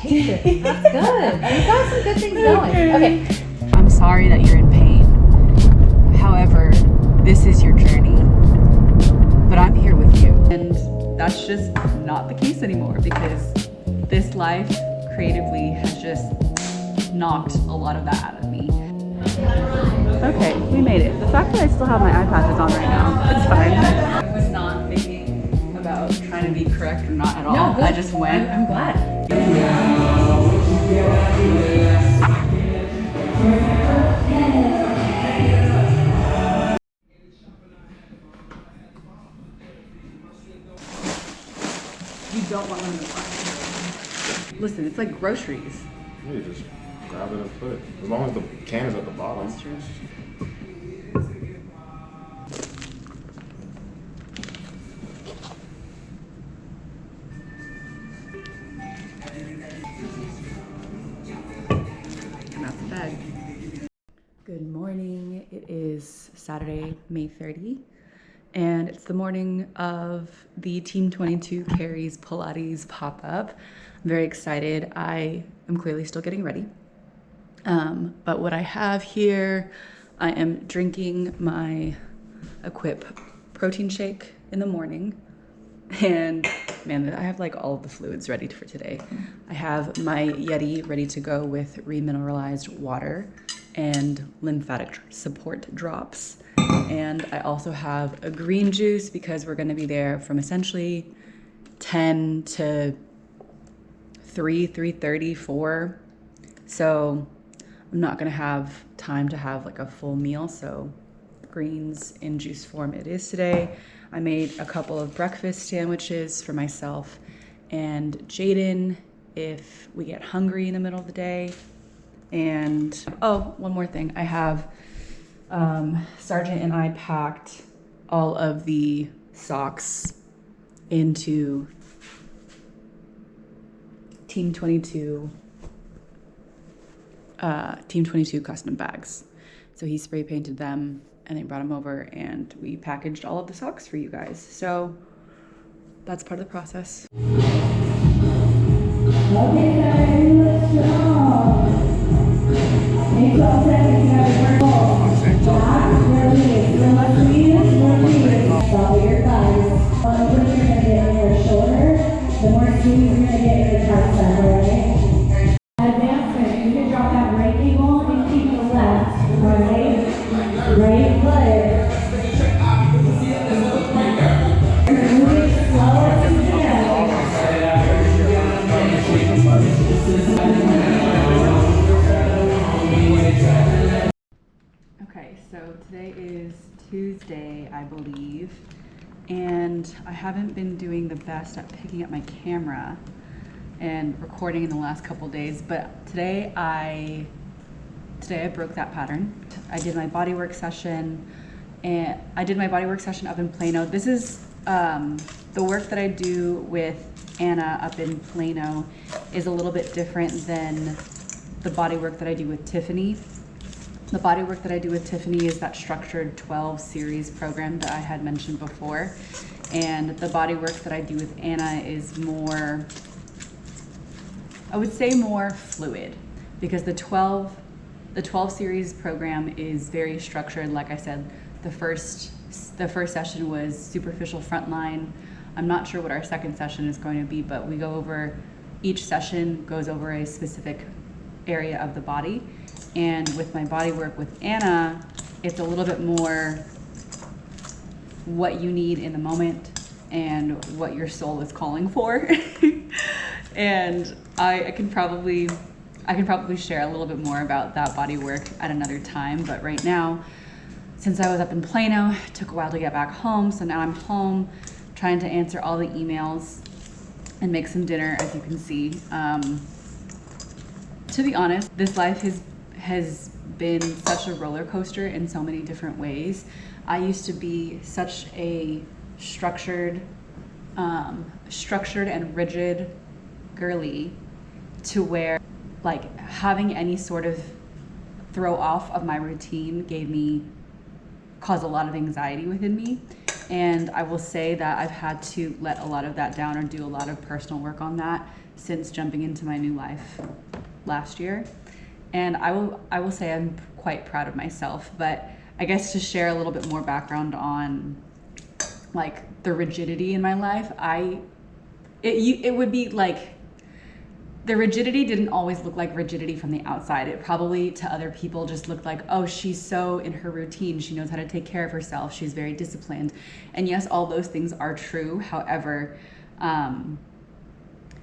hate this. That's good. We've got some good things going. Okay. I'm sorry that you're in pain. However, this is your journey. But I'm here with you. And that's just not the case anymore because this life creatively has just knocked a lot of that out of me. Okay, we made it. The fact that I still have my iPad is on right now, it's fine. I was not thinking about trying to be correct or not at all. No, I just went. I'm glad. You don't want one in the front. Listen, it's like groceries. Yeah, you just grab it and put it. As long as the can is at the bottom. That's true. And that's the bag. Good morning. It is Saturday, May 30. And it's the morning of the Team 22 Carries Pilates pop-up. I'm very excited. I am clearly still getting ready. But what I have here, I am drinking my Equip protein shake in the morning. And man, I have like all of the fluids ready for today. I have my Yeti ready to go with remineralized water and lymphatic support drops. And I also have a green juice because we're going to be there from essentially 10 to 3:30, 4. So I'm not going to have time to have like a full meal. So greens in juice form it is today. I made a couple of breakfast sandwiches for myself and Jaden if we get hungry in the middle of the day. And oh, one more thing. I have Sergeant and I packed all of the socks into Team 22 custom bags. So he spray painted them and they brought them over and we packaged all of the socks for you guys. So that's part of the process. Okay, guys, let's go. Follow your thighs. The more you're going to get in your shoulder, the more squeeze you're going to get in your tricep, alright? Advancement, you can drop that right ankle and keep the left, alright? Right foot. Moving slow as you can. Okay, so today is Tuesday, I believe, and I haven't been doing the best at picking up my camera and recording in the last couple days, but today I broke that pattern. I did my bodywork session, and I did my bodywork session up in Plano. This is the work that I do with Anna up in Plano is a little bit different than the bodywork that I do with Tiffany. The bodywork that I do with Tiffany is that structured 12 series program that I had mentioned before. And the bodywork that I do with Anna is more, I would say more fluid, because the 12 series program is very structured. Like I said, the first session was superficial frontline. I'm not sure what our second session is going to be, but we go over, each session goes over a specific area of the body. And with my body work with Anna, it's a little bit more what you need in the moment and what your soul is calling for. And I can probably share a little bit more about that body work at another time. But right now, since I was up in Plano, it took a while to get back home. So now I'm home trying to answer all the emails and make some dinner, as you can see. To be honest, this life has been such a roller coaster in so many different ways. I used to be such a structured and rigid girly, to where like having any sort of throw off of my routine caused a lot of anxiety within me. And I will say that I've had to let a lot of that down or do a lot of personal work on that since jumping into my new life last year. And I will say I'm quite proud of myself, but I guess to share a little bit more background on like the rigidity in my life, it would be like, the rigidity didn't always look like rigidity from the outside. It probably to other people just looked like, oh, she's so in her routine. She knows how to take care of herself. She's very disciplined. And yes, all those things are true. However,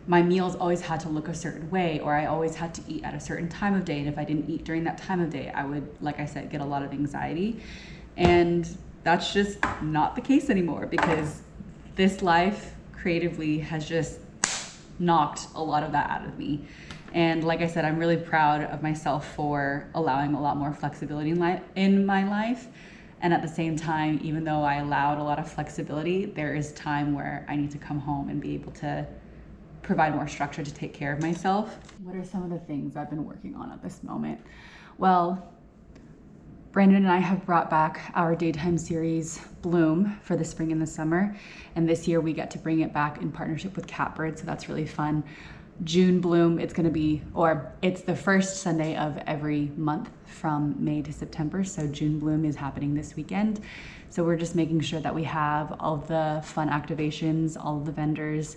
my meals always had to look a certain way, or I always had to eat at a certain time of day. And if I didn't eat during that time of day, I would, like I said, get a lot of anxiety. And that's just not the case anymore, because this life creatively has just knocked a lot of that out of me. And like I said, I'm really proud of myself for allowing a lot more flexibility in my life. And at the same time, even though I allowed a lot of flexibility, there is time where I need to come home and be able to provide more structure to take care of myself. What are some of the things I've been working on at this moment? Well, Brandon and I have brought back our daytime series Bloom for the spring and the summer. And this year we get to bring it back in partnership with Catbird, so that's really fun. June Bloom, it's the first Sunday of every month from May to September. So June Bloom is happening this weekend. So we're just making sure that we have all the fun activations, all of the vendors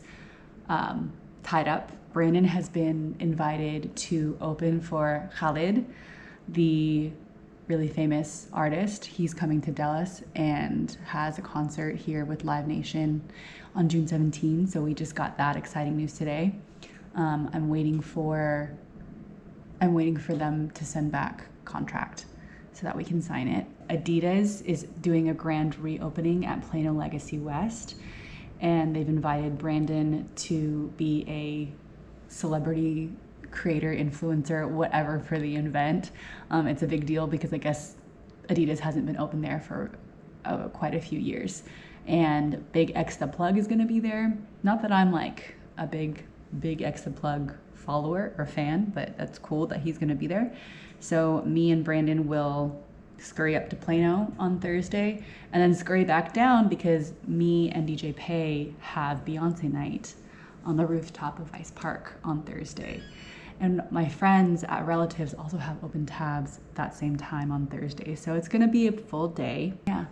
tied up. Brandon has been invited to open for Khalid, the really famous artist. He's coming to Dallas and has a concert here with Live Nation on June 17. So we just got that exciting news today. I'm waiting for them to send back contract so that we can sign it. Adidas is doing a grand reopening at Plano Legacy West, and they've invited Brandon to be a celebrity creator, influencer, whatever for the event. It's a big deal because I guess Adidas hasn't been open there for quite a few years. And Big X the Plug is gonna be there. Not that I'm like a big X the Plug follower or fan, but that's cool that he's gonna be there. So me and Brandon will scurry up to Plano on Thursday and then scurry back down because me and DJ Pay have Beyonce night on the rooftop of Ice Park on Thursday. And my friends at Relatives also have open tabs that same time on Thursday. So it's gonna be a full day. Yeah,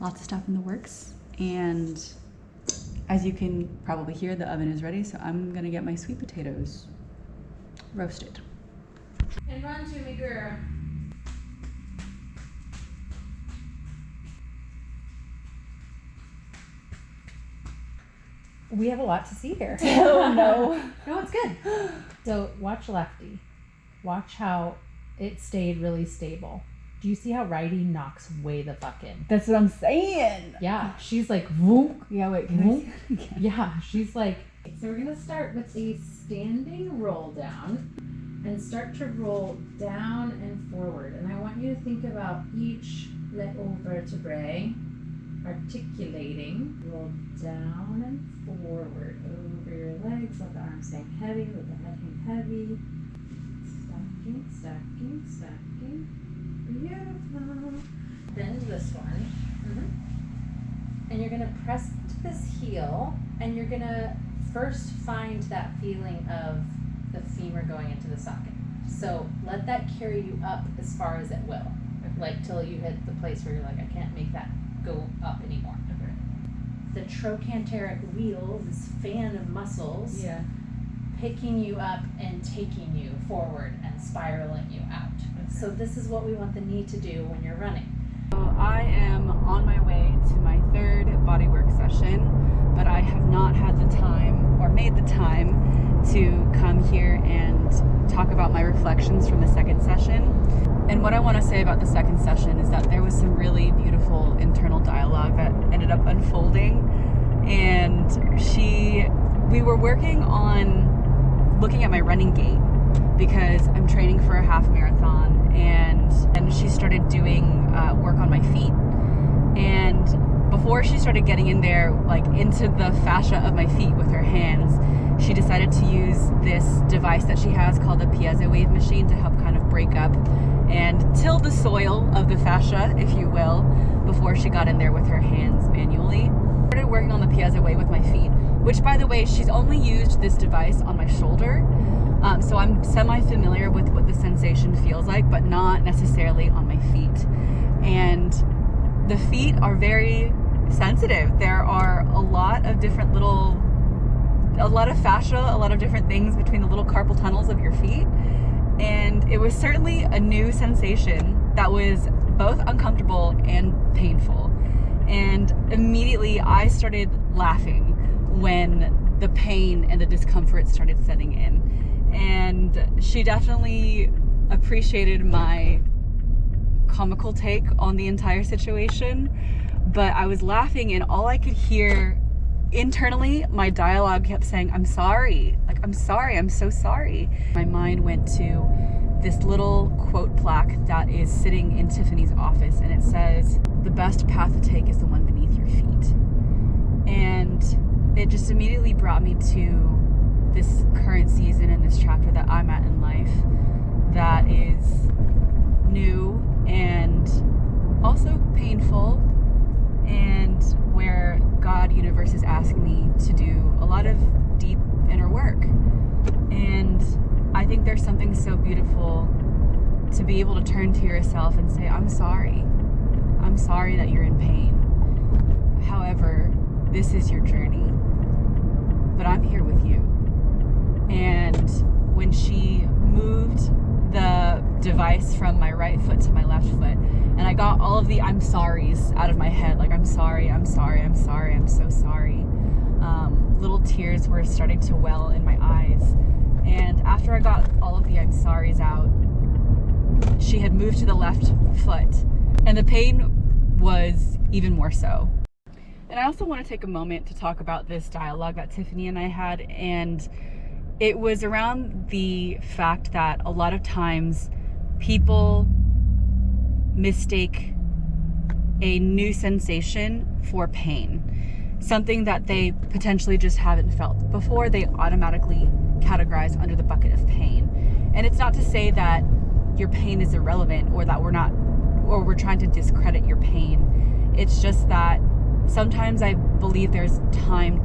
lots of stuff in the works. And as you can probably hear, the oven is ready. So I'm gonna get my sweet potatoes roasted. And run to me, girl. We have a lot to see here. Oh no. No, it's good. So watch Lefty. Watch how it stayed really stable. Do you see how Righty knocks way the fuck in? That's what I'm saying. Yeah, she's like, whoop. Yeah, wait, can I see it again? Yeah, she's like, so we're gonna start with a standing roll down and start to roll down and forward. And I want you to think about each little vertebrae articulating. Roll down and forward over your legs, let the arms hang heavy, let the head hang heavy. Stacking, stacking, stacking. Beautiful. Bend this one. And you're gonna press to this heel, and you're gonna first find that feeling of the femur going into the socket. So let that carry you up as far as it will, like till you hit the place where you're like, I can't make that go up anymore. Okay. The trochanteric wheel, this fan of muscles, picking you up and taking you forward and spiraling you out. Okay. So this is what we want the knee to do when you're running. So I am on my way to my third bodywork session, but I have not had the time or made the time to come here and talk about my reflections from the second session. And what I want to say about the second session is that there was some really beautiful internal dialogue that ended up unfolding. And we were working on looking at my running gait because I'm training for a half marathon, and she started doing work on my feet. And before she started getting in there, like into the fascia of my feet with her hands, she decided to use this device that she has called a piezo wave machine to help kind of break up and till the soil of the fascia, if you will, before she got in there with her hands manually. I started working on the piezo wave with my feet, which, by the way, she's only used this device on my shoulder. So I'm semi-familiar with what the sensation feels like, but not necessarily on my feet. And the feet are very sensitive. There are a lot of different a lot of fascia, a lot of different things between the little carpal tunnels of your feet. And it was certainly a new sensation that was both uncomfortable and painful. And immediately I started laughing when the pain and the discomfort started setting in. And she definitely appreciated my comical take on the entire situation. But I was laughing, and all I could hear internally, my dialogue kept saying, I'm sorry. Like, I'm sorry, I'm so sorry. My mind went to this little quote plaque that is sitting in Tiffany's office, and it says, the best path to take is the one beneath your feet. And it just immediately brought me to this current season and this chapter that I'm at in life that is new and also painful, and where God universe is asking me to do a lot of deep inner work. And I think there's something so beautiful to be able to turn to yourself and say, I'm sorry. I'm sorry that you're in pain. However, this is your journey, but I'm here with you. And when she moved the device from my right foot to my left foot, and I got all of the I'm sorries out of my head, like I'm sorry, I'm sorry, I'm sorry, I'm so sorry. Little tears were starting to well in my eyes. And after I got all of the I'm sorries out, she had moved to the left foot, and the pain was even more so. And I also want to take a moment to talk about this dialogue that Tiffany and I had, and it was around the fact that a lot of times people mistake a new sensation for pain, something that they potentially just haven't felt before. They automatically categorize under the bucket of pain. And it's not to say that your pain is irrelevant, or that we're trying to discredit your pain. It's just that sometimes I believe there's time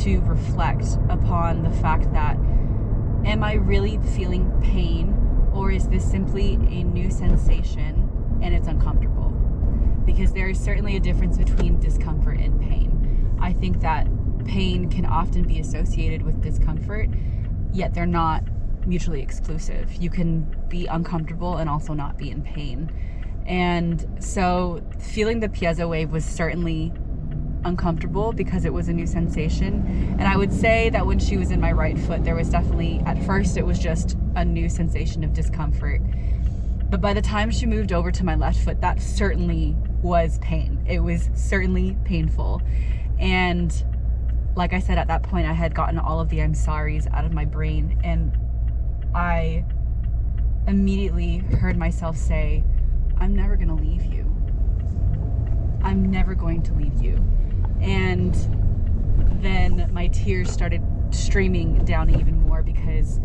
to reflect upon the fact that, am I really feeling pain, or is this simply a new sensation and it's uncomfortable? Because there is certainly a difference between discomfort and pain. I think that pain can often be associated with discomfort, yet they're not mutually exclusive. You can be uncomfortable and also not be in pain. And so feeling the piezo wave was certainly uncomfortable because it was a new sensation. And I would say that when she was in my right foot, there was definitely, at first it was just a new sensation of discomfort. But by the time she moved over to my left foot, that certainly was pain. It was certainly painful. And like I said, at that point I had gotten all of the I'm sorries out of my brain, and I immediately heard myself say, I'm never gonna leave you. I'm never going to leave you. And then my tears started streaming down even more, because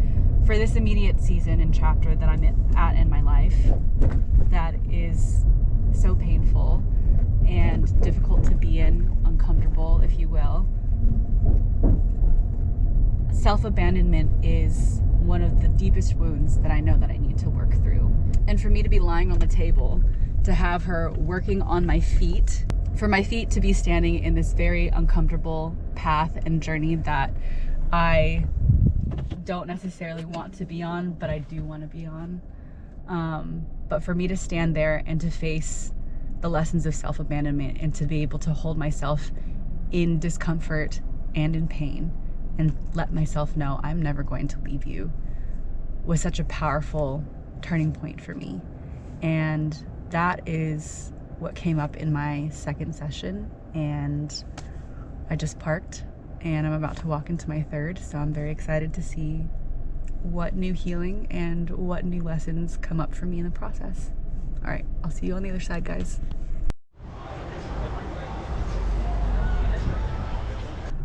for this immediate season and chapter that I'm at in my life, that is so painful and difficult to be in, uncomfortable, if you will. Self-abandonment is one of the deepest wounds that I know that I need to work through. And for me to be lying on the table, to have her working on my feet, for my feet to be standing in this very uncomfortable path and journey that I don't necessarily want to be on, but I do want to be on. But for me to stand there and to face the lessons of self-abandonment, and to be able to hold myself in discomfort and in pain and let myself know I'm never going to leave you, was such a powerful turning point for me. And that is what came up in my second session, and I just parked and I'm about to walk into my third, so I'm very excited to see what new healing and what new lessons come up for me in the process. All right, I'll see you on the other side, guys.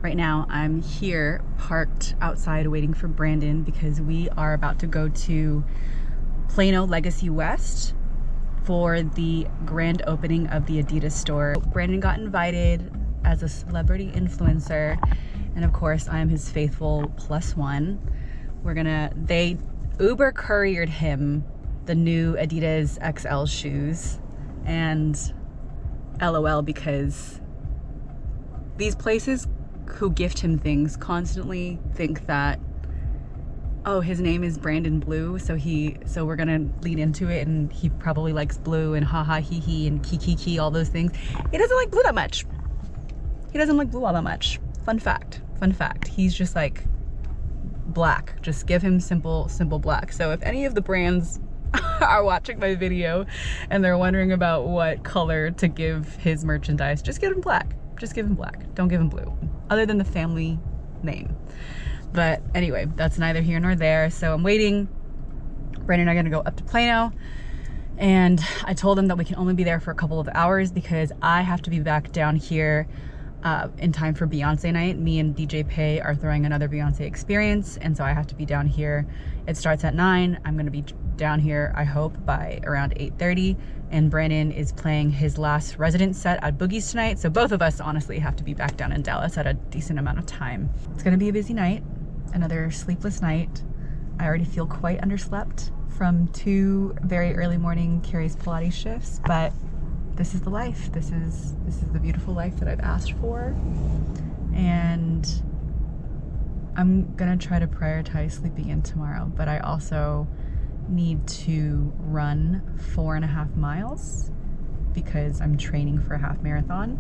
Right now I'm here parked outside waiting for Brandon, because we are about to go to Plano Legacy West for the grand opening of the Adidas store. Brandon got invited as a celebrity influencer, And of course, I am his faithful +1. They Uber couriered him the new Adidas XL shoes, and LOL, because these places who gift him things constantly think that, oh, his name is Brandon Blue, so we're gonna lead into it, and he probably likes blue and haha hee hee and kiki all those things. He doesn't like blue that much. He doesn't like blue all that much. Fun fact. He's just like black. Just give him simple black. So if any of the brands are watching my video and they're wondering about what color to give his merchandise, just give him black. Just give him black. Don't give him blue, other than the family name. But anyway, that's neither here nor there. So I'm waiting. Brandon and I are gonna go up to Plano, and I told him that we can only be there for a couple of hours because I have to be back down here in time for Beyonce night. Me and DJ Pay are throwing another Beyonce experience, and so I have to be down here. It starts at 9. I'm gonna be down here, I hope, by around 8:30, and Brandon is playing his last resident set at Boogie's tonight, so both of us honestly have to be back down in Dallas at a decent amount of time. It's gonna be a busy night, another sleepless night. I already feel quite underslept from 2 very early morning Carrie's Pilates shifts, but this is the life. This is the beautiful life that I've asked for, and I'm gonna try to prioritize sleeping in tomorrow, but I also need to run 4.5 miles because I'm training for a half marathon,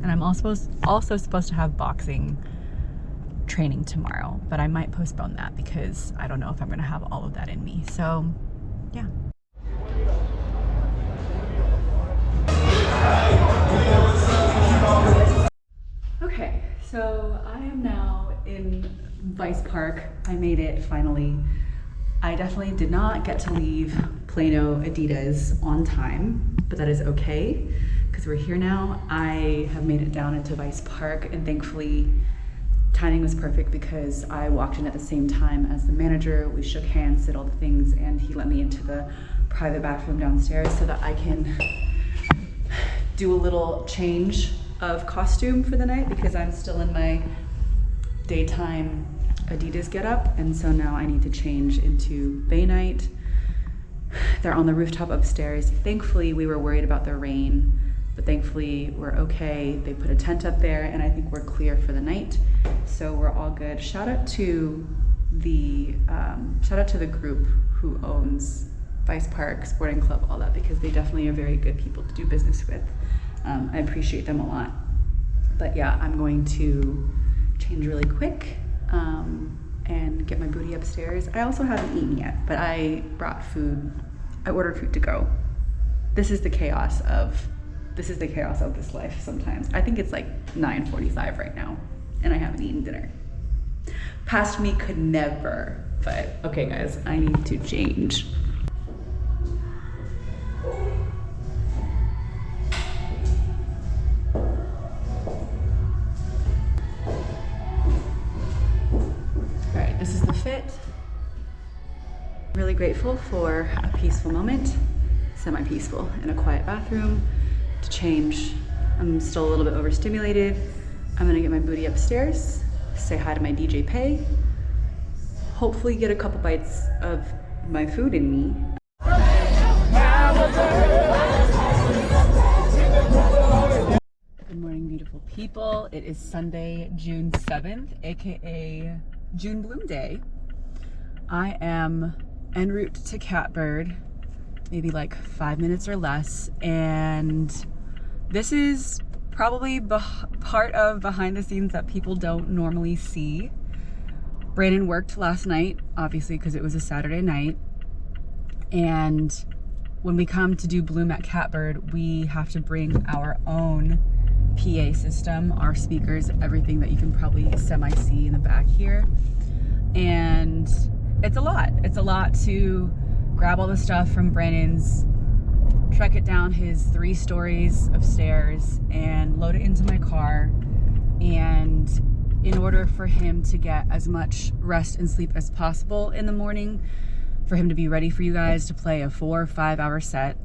and I'm also supposed to have boxing training tomorrow, but I might postpone that because I don't know if I'm gonna have all of that in me. So yeah. Okay, so I am now in Vice Park. I made it finally. I definitely did not get to leave Plano Adidas on time, but that is okay because we're here now. I have made it down into Vice Park, and thankfully timing was perfect because I walked in at the same time as the manager. We shook hands, did all the things, and he let me into the private bathroom downstairs so that I can do a little change of costume for the night because I'm still in my daytime Adidas getup, and so now I need to change into Bay night. They're on the rooftop upstairs. Thankfully, we were worried about the rain, but thankfully we're okay. They put a tent up there, and I think we're clear for the night, so we're all good. Shout out to the group who owns Vice Park Sporting Club, all that, because they definitely are very good people to do business with. I appreciate them a lot. But yeah, I'm going to change really quick and get my booty upstairs. I also haven't eaten yet, but I brought food. I ordered food to go. This is the chaos of this life sometimes. I think it's like 9:45 right now, and I haven't eaten dinner. Past me could never, but okay guys, I need to change. This is the fit. Really grateful for a peaceful moment, semi-peaceful, in a quiet bathroom to change. I'm still a little bit overstimulated. I'm gonna get my booty upstairs, say hi to my DJ Pay, hopefully get a couple bites of my food in me. Good morning, beautiful people. It is Sunday, June 7th, aka June Bloom Day. I am en route to Catbird, maybe like 5 minutes or less, and this is probably part of behind the scenes that people don't normally see. Brandon worked last night, obviously, because it was a Saturday night, and when we come to do Bloom at Catbird, we have to bring our own PA system, our speakers, everything that you can probably semi-see in the back here. And it's a lot to grab all the stuff from Brandon's, trek it down his 3 stories of stairs and load it into my car. And in order for him to get as much rest and sleep as possible in the morning, for him to be ready for you guys to play a 4 or 5 hour set,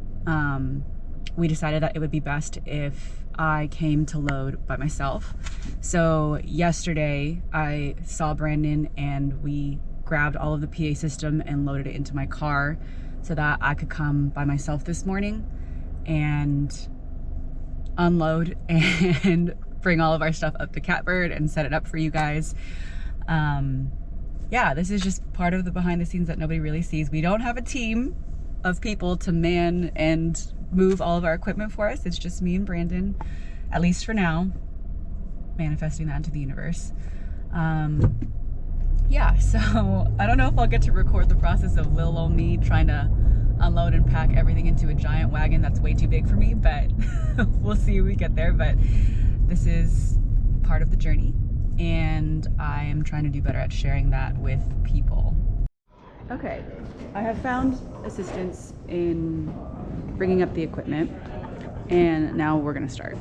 we decided that it would be best if I came to load by myself. So yesterday I saw Brandon and we grabbed all of the PA system and loaded it into my car so that I could come by myself this morning and unload and bring all of our stuff up to Catbird and set it up for you guys. Yeah, this is just part of the behind the scenes that nobody really sees. We don't have a team of people to man and move all of our equipment for us. It's just me and Brandon, at least for now, manifesting that into the universe. Yeah, so I don't know if I'll get to record the process of little old me trying to unload and pack everything into a giant wagon that's way too big for me, but we'll see when we get there. But this is part of the journey, and I am trying to do better at sharing that with people. Okay, I have found assistance in bringing up the equipment, and now we're gonna start.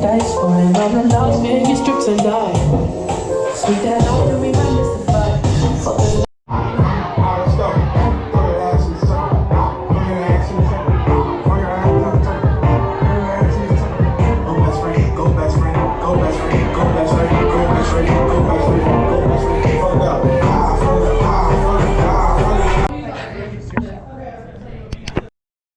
Dice falling on the Las Vegas strips and die. Sweet that